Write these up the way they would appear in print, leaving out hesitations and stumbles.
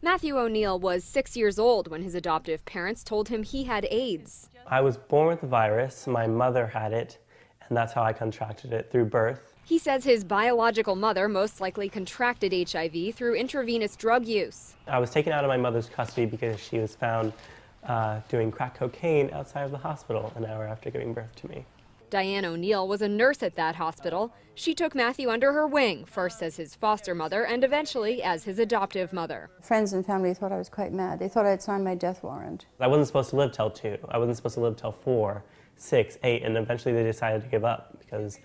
Matthew O'Neill was 6 years old when his adoptive parents told him he had AIDS. I was born with the virus. My mother had it, and that's how I contracted it, through birth. He says his biological mother most likely contracted HIV through intravenous drug use. I was taken out of my mother's custody because she was found doing crack cocaine outside of the hospital an hour after giving birth to me. Diane O'Neill was a nurse at that hospital. She took Matthew under her wing, first as his foster mother and eventually as his adoptive mother. Friends and family thought I was quite mad. They thought I'd signed my death warrant. I wasn't supposed to live till 2. I wasn't supposed to live till 4, 6, 8, and eventually they decided to give up because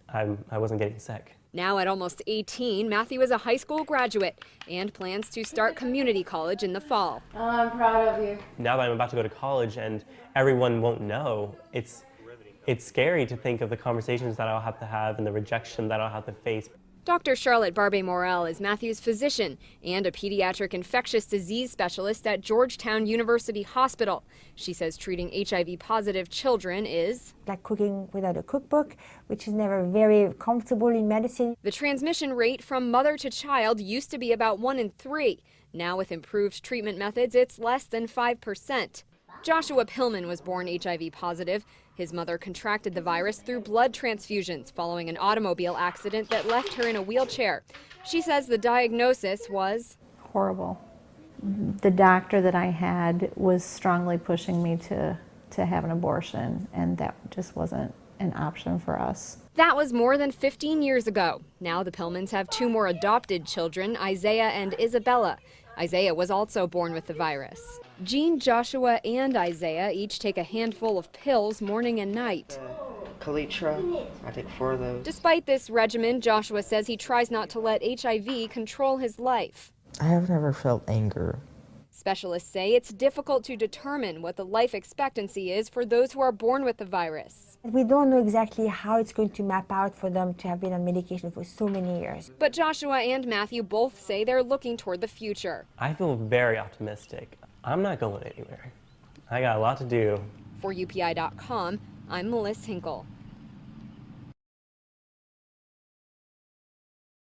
I wasn't getting sick. Now at almost 18, Matthew is a high school graduate and plans to start community college in the fall. Oh, I'm proud of you. Now that I'm about to go to college and everyone won't know, it's scary to think of the conversations that I'll have to have and the rejection that I'll have to face. Dr. Charlotte Barbe-Morel is Matthew's physician and a pediatric infectious disease specialist at Georgetown University Hospital. She says treating HIV-positive children is like cooking without a cookbook, which is never very comfortable in medicine. The transmission rate from mother to child used to be about 1 in 3. Now with improved treatment methods, it's less than 5%. Joshua Pillman was born HIV positive. His mother contracted the virus through blood transfusions following an automobile accident that left her in a wheelchair. She says the diagnosis was horrible. The doctor that I had was strongly pushing me to have an abortion, and that just wasn't an option for us. That was more than 15 years ago. Now the Pillmans have 2 more adopted children, Isaiah and Isabella. Isaiah was also born with the virus. Jean, Joshua, and Isaiah each take a handful of pills morning and night. Kaletra, I take 4 of those. Despite this regimen, Joshua says he tries not to let HIV control his life. I have never felt anger. Specialists say it's difficult to determine what the life expectancy is for those who are born with the virus. We don't know exactly how it's going to map out for them to have been on medication for so many years. But Joshua and Matthew both say they're looking toward the future. I feel very optimistic. I'm not going anywhere. I got a lot to do. For UPI.com, I'm Melissa Hinkle.